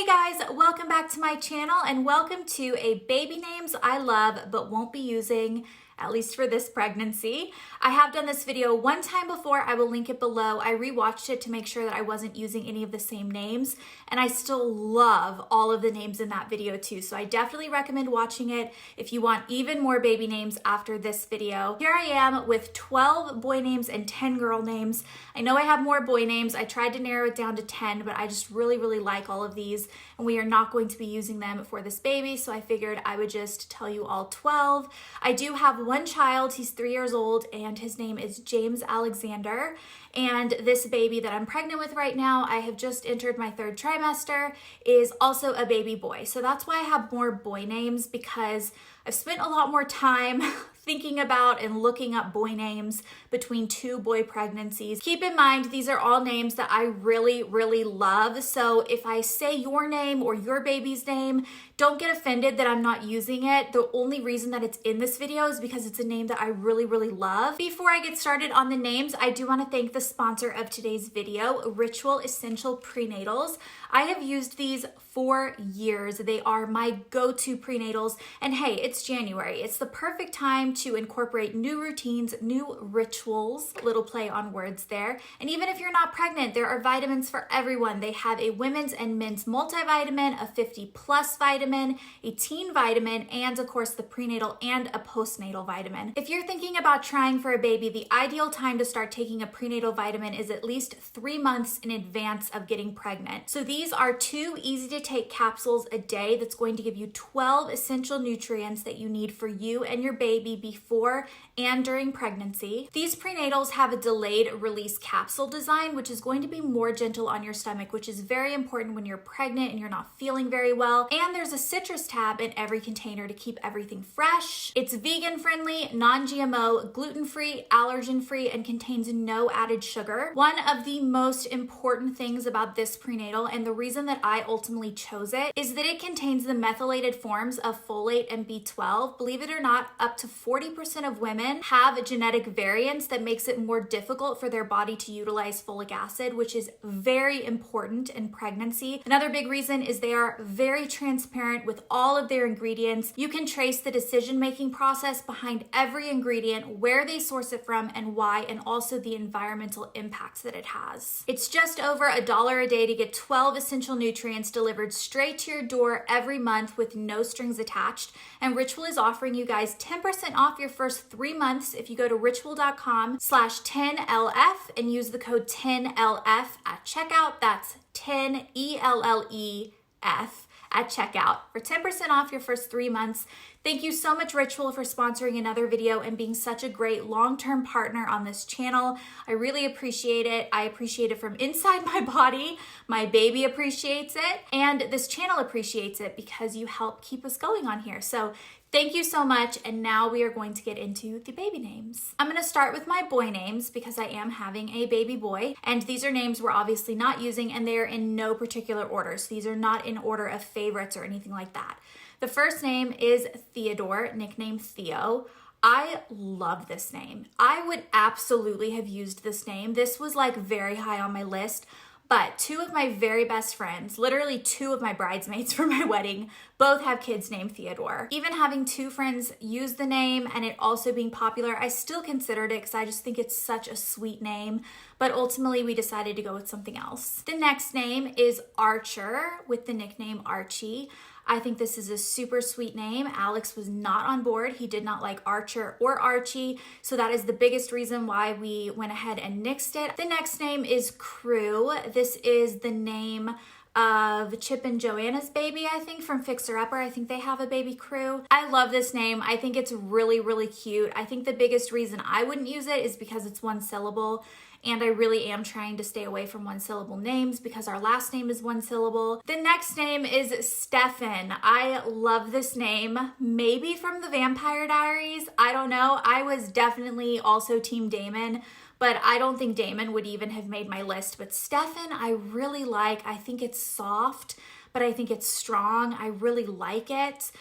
Hey guys, welcome back to my channel and welcome to a baby names I love but won't be using, at least for this pregnancy. I have done this video one time before. I will link it below. I rewatched it to make sure that I wasn't using any of the same names, and I still love all of the names in that video too. So I definitely recommend watching it if you want even more baby names after this video. Here I am with 12 boy names and 10 girl names. I know I have more boy names. I tried to narrow it down to 10, but I just really like all of these, and we are not going to be using them for this baby, so I figured I would just tell you all 12. I do have one child. He's 3 years old, and his name is James Alexander. And this baby that I'm pregnant with right now, I have just entered my 3rd trimester, is also a baby boy. So that's why I have more boy names, because I've spent a lot more time thinking about and looking up boy names between 2 boy pregnancies. Keep in mind, these are all names that I really love. So if I say your name or your baby's name, don't get offended that I'm not using it. The only reason that it's in this video is because it's a name that I really love. Before I get started on the names, I do want to thank the sponsor of today's video, Ritual Essential Prenatals. I have used these for years. They are my go-to prenatals. And hey, it's January. It's the perfect time to incorporate new routines, new rituals, little play on words there. And even if you're not pregnant, there are vitamins for everyone. They have a women's and men's multivitamin, a 50+ vitamin, a teen vitamin, and of course the prenatal and a postnatal vitamin. If you're thinking about trying for a baby, the ideal time to start taking a prenatal vitamin is at least 3 months in advance of getting pregnant. So these are 2 easy to take capsules a day that's going to give you 12 essential nutrients that you need for you and your baby before and during pregnancy. These prenatals have a delayed release capsule design, which is going to be more gentle on your stomach, which is very important when you're pregnant and you're not feeling very well. And there's a citrus tab in every container to keep everything fresh. It's vegan friendly, non-GMO, gluten-free, allergen-free, and contains no added sugar. One of the most important things about this prenatal, and the reason that I ultimately chose it, is that it contains the methylated forms of folate and B12. Believe it or not, up to 40% of women have genetic variants that makes it more difficult for their body to utilize folic acid, which is very important in pregnancy. Another big reason is they are very transparent with all of their ingredients. You can trace the decision-making process behind every ingredient, where they source it from and why, and also the environmental impacts that it has. It's just over $1 a day to get 12 essential nutrients delivered straight to your door every month with no strings attached. And Ritual is offering you guys 10% off your first 3 months if you go to ritual.com/10LF and use the code 10LF at checkout. That's 10 ELLEF at checkout for 10% off your first 3 months. Thank you so much, Ritual, for sponsoring another video and being such a great long-term partner on this channel. I really appreciate it. I appreciate it from inside my body. My baby appreciates it, and this channel appreciates it because you help keep us going on here. So thank you so much, and now we are going to get into the baby names. I'm gonna start with my boy names because I am having a baby boy, and these are names we're obviously not using, and they are in no particular order. So these are not in order of favorites or anything like that. The first name is Theodore, nicknamed Theo. I love this name. I would absolutely have used this name. This was like very high on my list. But 2 of my very best friends, literally 2 of my bridesmaids for my wedding, both have kids named Theodore. Even having 2 friends use the name and it also being popular, I still considered it because I just think it's such a sweet name. But ultimately, we decided to go with something else. The next name is Archer with the nickname Archie. I think this is a super sweet name. Alex was not on board. He did not like Archer or Archie, so that is the biggest reason why we went ahead and nixed it. The next name is Crew. This is the name of Chip and Joanna's baby, I think, from Fixer Upper. I think they have a baby Crew. I love this name. I think it's really cute. I think the biggest reason I wouldn't use it is because it's 1 syllable. And I really am trying to stay away from 1-syllable names because our last name is 1 syllable. The next name is Stefan. I love this name, maybe from the Vampire Diaries. I don't know. I was definitely also Team Damon, but I don't think Damon would even have made my list. But Stefan, I really like. I think it's soft, but I think it's strong. I really like it.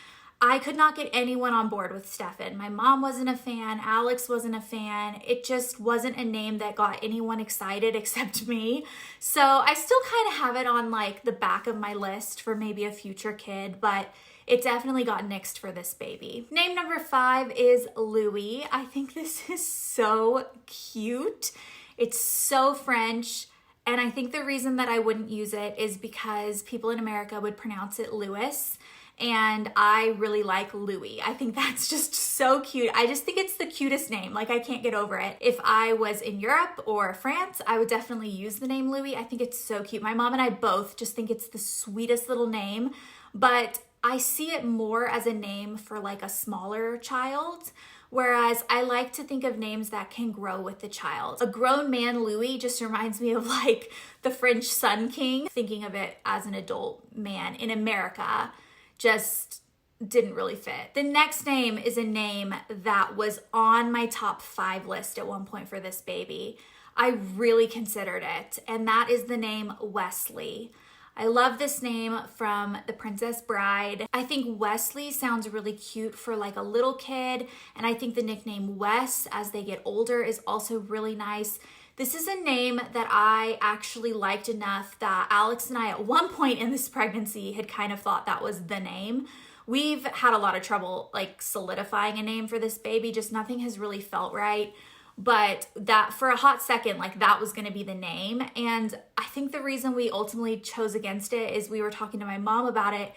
I could not get anyone on board with Stefan. My mom wasn't a fan. Alex wasn't a fan. It just wasn't a name that got anyone excited except me. So I still kind of have it on like the back of my list for maybe a future kid, but it definitely got nixed for this baby. Name number 5 is Louis. I think this is so cute. It's so French. And I think the reason that I wouldn't use it is because people in America would pronounce it Louis. And I really like Louis. I think that's just so cute. I just think it's the cutest name. Like, I can't get over it. If I was in Europe or France, I would definitely use the name Louis. I think it's so cute. My mom and I both just think it's the sweetest little name, but I see it more as a name for like a smaller child. Whereas I like to think of names that can grow with the child. A grown man Louis just reminds me of like the French Sun King. Thinking of it as an adult man in America just didn't really fit. The next name is a name that was on my top 5 list at one point for this baby. I really considered it, and that is the name Wesley. I love this name from The Princess Bride. I think Wesley sounds really cute for like a little kid, and I think the nickname Wes as they get older is also really nice. This is a name that I actually liked enough that Alex and I at one point in this pregnancy had kind of thought that was the name. We've had a lot of trouble like solidifying a name for this baby, just nothing has really felt right. But that for a hot second, like that was gonna be the name. And I think the reason we ultimately chose against it is we were talking to my mom about it,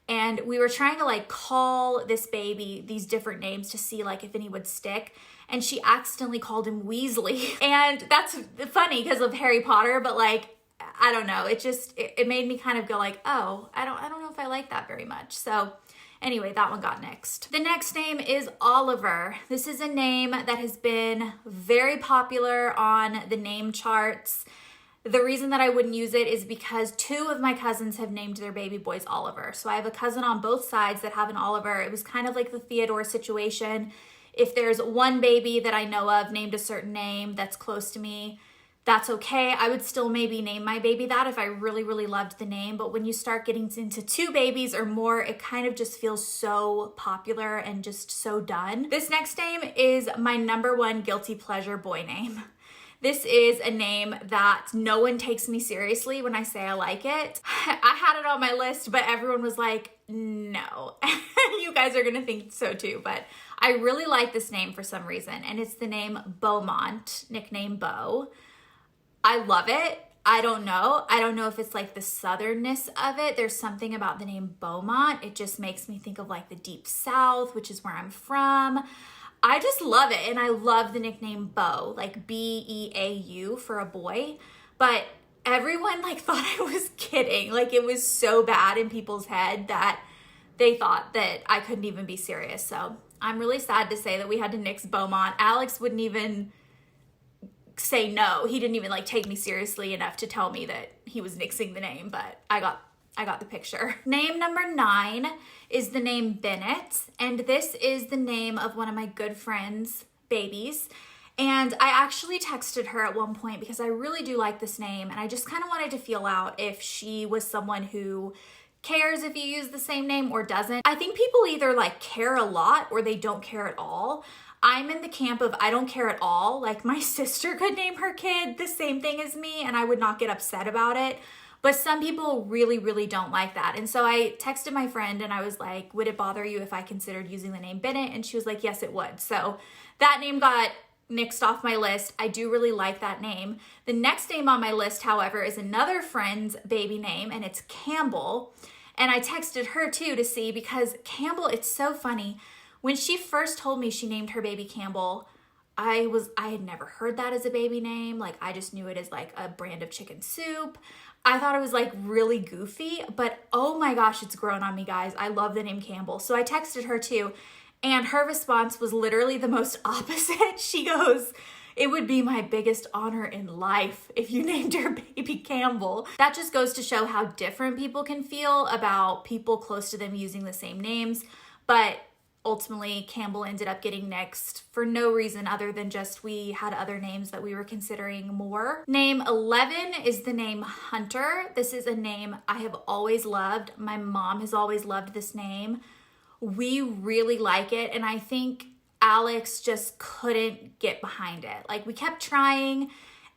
and we were trying to like call this baby these different names to see like if any would stick. And she accidentally called him Weasley. And that's funny because of Harry Potter, but like, I don't know. It made me kind of go like, oh, I don't know if I like that very much. So anyway, that one got nixed. The next name is Oliver. This is a name that has been very popular on the name charts. The reason that I wouldn't use it is because 2 of my cousins have named their baby boys Oliver. So I have a cousin on both sides that have an Oliver. It was kind of like the Theodore situation. If there's one baby that I know of named a certain name that's close to me, that's okay. I would still maybe name my baby that if I really, really loved the name. But when you start getting into 2 babies or more, it kind of just feels so popular and just so done. This next name is my number 1 guilty pleasure boy name. This is a name that no one takes me seriously when I say I like it. I had it on my list, but everyone was like, no. You guys are gonna think so too, but I really like this name for some reason, and it's the name Beaumont, nickname Beau. I love it. I don't know if it's like the southernness of it. There's something about the name Beaumont. It just makes me think of like the deep south, which is where I'm from. I just love it, and I love the nickname Beau, like B-E-A-U for a boy, but everyone like thought I was kidding. Like it was so bad in people's head that they thought that I couldn't even be serious. So I'm really sad to say that we had to nix Beaumont. Alex wouldn't even say no. He didn't even like take me seriously enough to tell me that he was nixing the name, but I got the picture. Name number 9 is the name Bennett, and this is the name of one of my good friends' babies. And I actually texted her at one point because I really do like this name, and I just kind of wanted to feel out if she was someone who cares if you use the same name or doesn't. I think people either like care a lot or they don't care at all. I'm in the camp of I don't care at all. Like my sister could name her kid the same thing as me and I would not get upset about it. But some people really, really don't like that. And so I texted my friend and I was like, would it bother you if I considered using the name Bennett? And she was like, yes, it would. So that name got nixed off my list. I do really like that name. The next name on my list, however, is another friend's baby name, and it's Campbell. And I texted her too to see, because Campbell, it's so funny. When she first told me she named her baby Campbell, I had never heard that as a baby name. Like I just knew it as like a brand of chicken soup. I thought it was like really goofy, but oh my gosh, it's grown on me, guys. I love the name Campbell. So I texted her too, and her response was literally the most opposite. She goes, it would be my biggest honor in life if you named your baby Campbell. That just goes to show how different people can feel about people close to them using the same names. But ultimately, Campbell ended up getting nixed for no reason other than just we had other names that we were considering more. Name 11 is the name Hunter. This is a name I have always loved. My mom has always loved this name. We really like it, and I think Alex just couldn't get behind it. Like, we kept trying,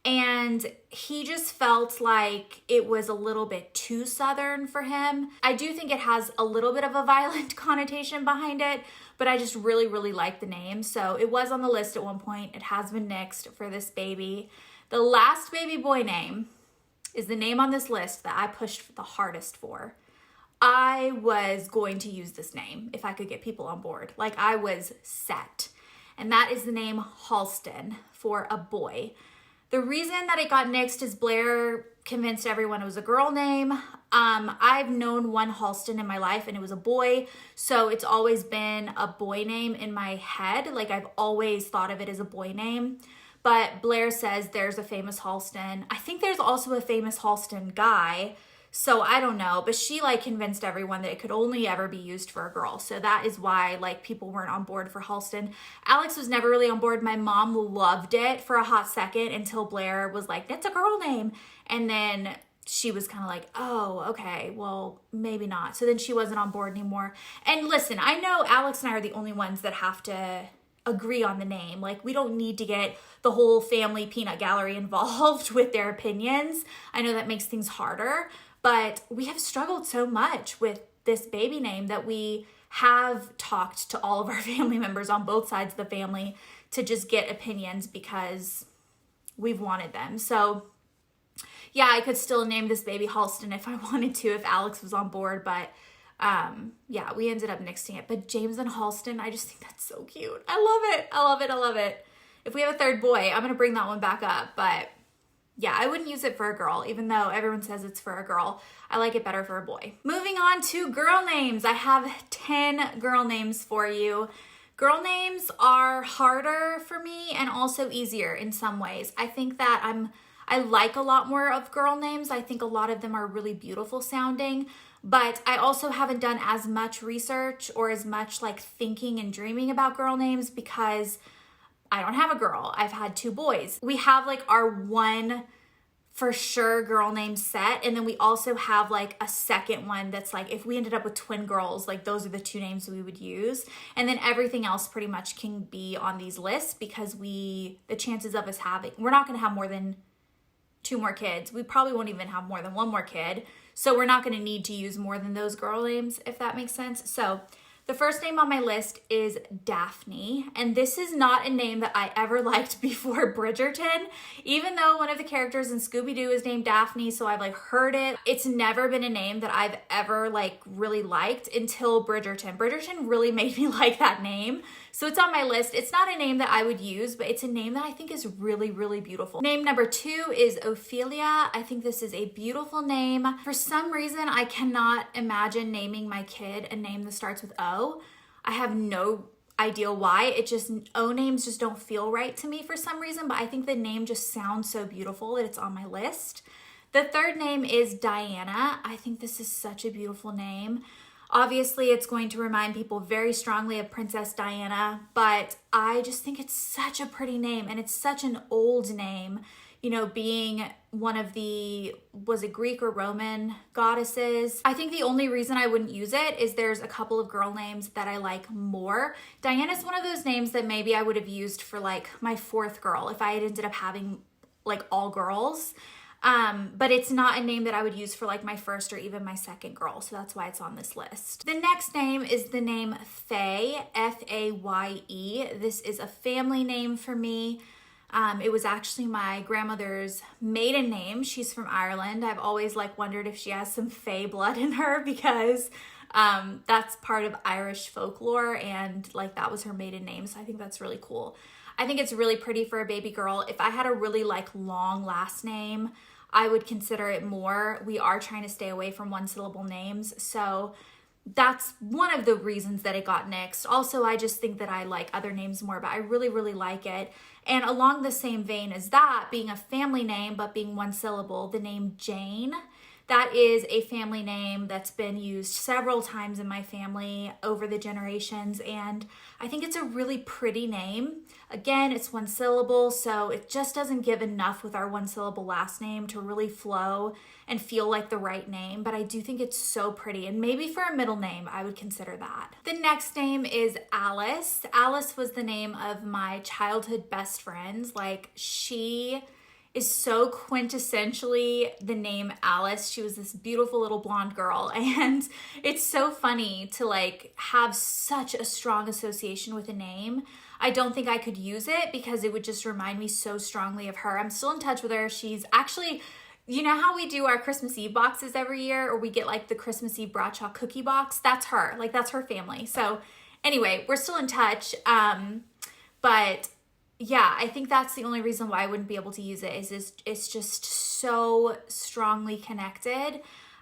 and he just felt like it was a little bit too Southern for him. I do think it has a little bit of a violent connotation behind it, but I just really, really like the name. So it was on the list at one point. It has been nixed for this baby. The last baby boy name is the name on this list that I pushed the hardest for. I was going to use this name if I could get people on board. Like, I was set. And that is the name Halston for a boy. The reason that it got nixed is Blair convinced everyone it was a girl name. I've known one Halston in my life, and it was a boy. So it's always been a boy name in my head. Like, I've always thought of it as a boy name. But Blair says there's a famous Halston. I think there's also a famous Halston guy. So I don't know, but she like convinced everyone that it could only ever be used for a girl. So that is why like people weren't on board for Halston. Alex was never really on board. My mom loved it for a hot second until Blair was like, that's a girl name. And then she was kind of like, oh, okay, well, maybe not. So then she wasn't on board anymore. And listen, I know Alex and I are the only ones that have to agree on the name. Like, we don't need to get the whole family peanut gallery involved with their opinions. I know that makes things harder. But we have struggled so much with this baby name that we have talked to all of our family members on both sides of the family to just get opinions because we've wanted them. So yeah, I could still name this baby Halston if I wanted to, if Alex was on board. But yeah, we ended up nixing it. But James and Halston, I just think that's so cute. I love it. I love it. I love it. If we have a third boy, I'm going to bring that one back up. But yeah, I wouldn't use it for a girl, even though everyone says it's for a girl. I like it better for a boy. Moving on to girl names. I have 10 girl names for you. Girl names are harder for me and also easier in some ways. I think that I like a lot more of girl names. I think a lot of them are really beautiful sounding, but I also haven't done as much research or as much like thinking and dreaming about girl names because I don't have a girl. I've had 2 boys. We have like our one for sure girl name set. And then we also have like a second one that's like, if we ended up with twin girls, like those are the 2 names we would use. And then everything else pretty much can be on these lists because the chances of us we're not going to have more than 2 more kids. We probably won't even have more than 1 more kid. So we're not going to need to use more than those girl names, if that makes sense. So the first name on my list is Daphne, and this is not a name that I ever liked before Bridgerton, even though one of the characters in Scooby-Doo is named Daphne, so I've like heard it. It's never been a name that I've ever like really liked until Bridgerton. Bridgerton really made me like that name, so it's on my list. It's not a name that I would use, but it's a name that I think is really, really beautiful. Name number 2 is Ophelia. I think this is a beautiful name. For some reason, I cannot imagine naming my kid a name that starts with O. I have no idea why. O names just don't feel right to me for some reason, but I think the name just sounds so beautiful that it's on my list. The third name is Diana. I think this is such a beautiful name. Obviously, it's going to remind people very strongly of Princess Diana, but I just think it's such a pretty name, and it's such an old name, you know, being one of the, was it Greek or Roman goddesses? I think the only reason I wouldn't use it is there's a couple of girl names that I like more. Diana's one of those names that maybe I would have used for like my 4th girl if I had ended up having like all girls. But it's not a name that I would use for like my 1st or even my 2nd girl. So that's why it's on this list. The next name is the name Faye, F-A-Y-E. This is a family name for me. It was actually my grandmother's maiden name. She's from Ireland. I've always like wondered if she has some Fae blood in her because that's part of Irish folklore, and like that was her maiden name. So I think that's really cool. I think it's really pretty for a baby girl. If I had a really like long last name, I would consider it more. We are trying to stay away from 1-syllable names. So that's one of the reasons that it got nixed. Also, I just think that I like other names more, but I really, really like it. And along the same vein as that, being a family name, but being 1 syllable, the name Jane. That is a family name that's been used several times in my family over the generations, and I think it's a really pretty name. Again, it's one syllable, so it just doesn't give enough with our one syllable last name to really flow and feel like the right name, but I do think it's so pretty, and maybe for a middle name, I would consider that. The next name is Alice. Alice was the name of my childhood best friends. Like, she is so quintessentially the name Alice. She was this beautiful little blonde girl, and it's so funny to like have such a strong association with a name. I don't think I could use it because it would just remind me so strongly of her. I'm still in touch with her. She's actually, you know how we do our Christmas Eve boxes every year, or we get like the Christmas Eve bradshaw cookie box? That's her. Like, that's her family. So anyway, we're still in touch. But yeah, I think that's the only reason why I wouldn't be able to use it is it's just so strongly connected.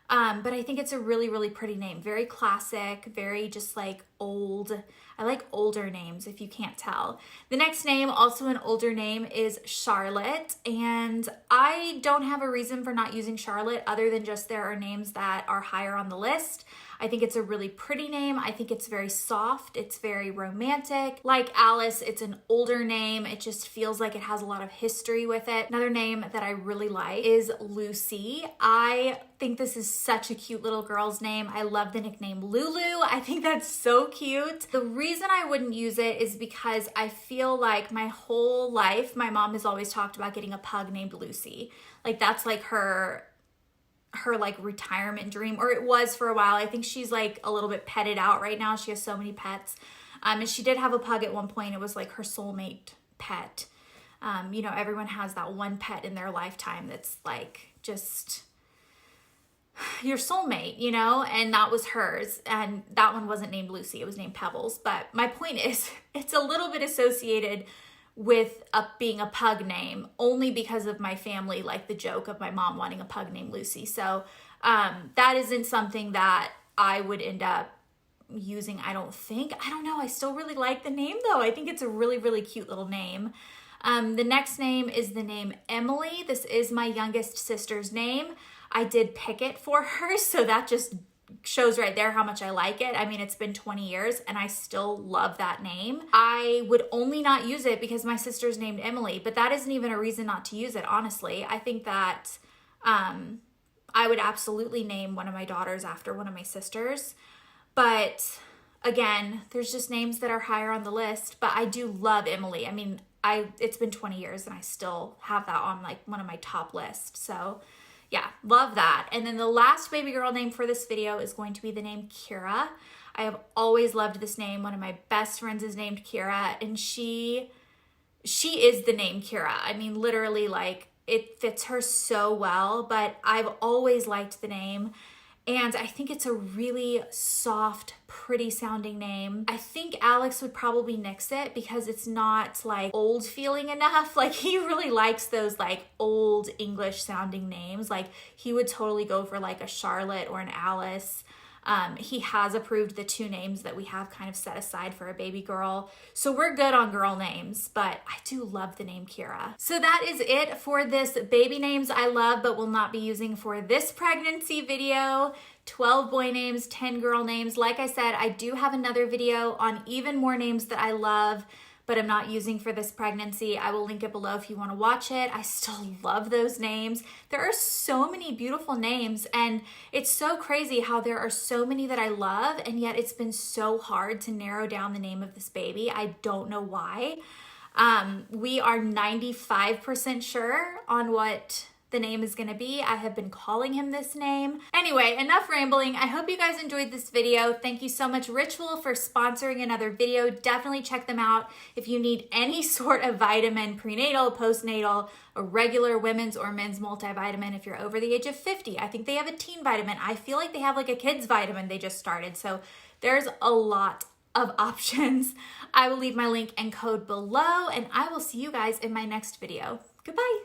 But I think it's a really, really pretty name. Very classic, very just like old. I like older names, if you can't tell. The next name, also an older name, is Charlotte. And I don't have a reason for not using Charlotte other than just there are names that are higher on the list. I think it's a really pretty name. I think it's very soft. It's very romantic. Like Alice, it's an older name. It just feels like it has a lot of history with it. Another name that I really like is Lucy. I think this is such a cute little girl's name. I love the nickname Lulu. I think that's so cute. The reason I wouldn't use it is because I feel like my whole life, my mom has always talked about getting a pug named Lucy. Like, that's like her like retirement dream, or it was for a while. I think she's like a little bit petted out right now. She has so many pets. And she did have a pug at one point. It was like her soulmate pet. You know, everyone has that one pet in their lifetime that's like just your soulmate, you know, and that was hers. And that one wasn't named Lucy. It was named Pebbles. But my point is, it's a little bit associated with being a pug name only because of my family, like the joke of my mom wanting a pug named Lucy. So that isn't something that I would end up using, I don't think. I don't know. I still really like the name though. I think it's a really, really cute little name. The next name is the name Emily. This is my youngest sister's name. I did pick it for her, so that just shows right there how much I like it. I mean, it's been 20 years and I still love that name. I would only not use it because my sister's named Emily, but that isn't even a reason not to use it, honestly. I think that I would absolutely name one of my daughters after one of my sisters. But again, there's just names that are higher on the list, but I do love Emily. I mean, it's been 20 years and I still have that on like one of my top lists. So yeah, love that. And then the last baby girl name for this video is going to be the name Kira. I have always loved this name. One of my best friends is named Kira, and she is the name Kira. I mean, literally, like, it fits her so well, but I've always liked the name. And I think it's a really soft, pretty sounding name. I think Alex would probably nix it because it's not like old feeling enough. Like, he really likes those like old English sounding names. Like, he would totally go for like a Charlotte or an Alice. He has approved the 2 names that we have kind of set aside for a baby girl. So we're good on girl names, but I do love the name Kira. So that is it for this baby names I love but will not be using for this pregnancy video. 12 boy names, 10 girl names. Like I said, I do have another video on even more names that I love but I'm not using for this pregnancy. I will link it below if you want to watch it. I still love those names. There are so many beautiful names, and it's so crazy how there are so many that I love, and yet it's been so hard to narrow down the name of this baby. I don't know why. We are 95% sure on what the name is gonna be. I have been calling him this name. Anyway, enough rambling. I hope you guys enjoyed this video. Thank you so much, Ritual, for sponsoring another video. Definitely check them out if you need any sort of vitamin, prenatal, postnatal, a regular women's or men's multivitamin if you're over the age of 50. I think they have a teen vitamin. I feel like they have like a kid's vitamin they just started. So there's a lot of options. I will leave my link and code below, and I will see you guys in my next video. Goodbye.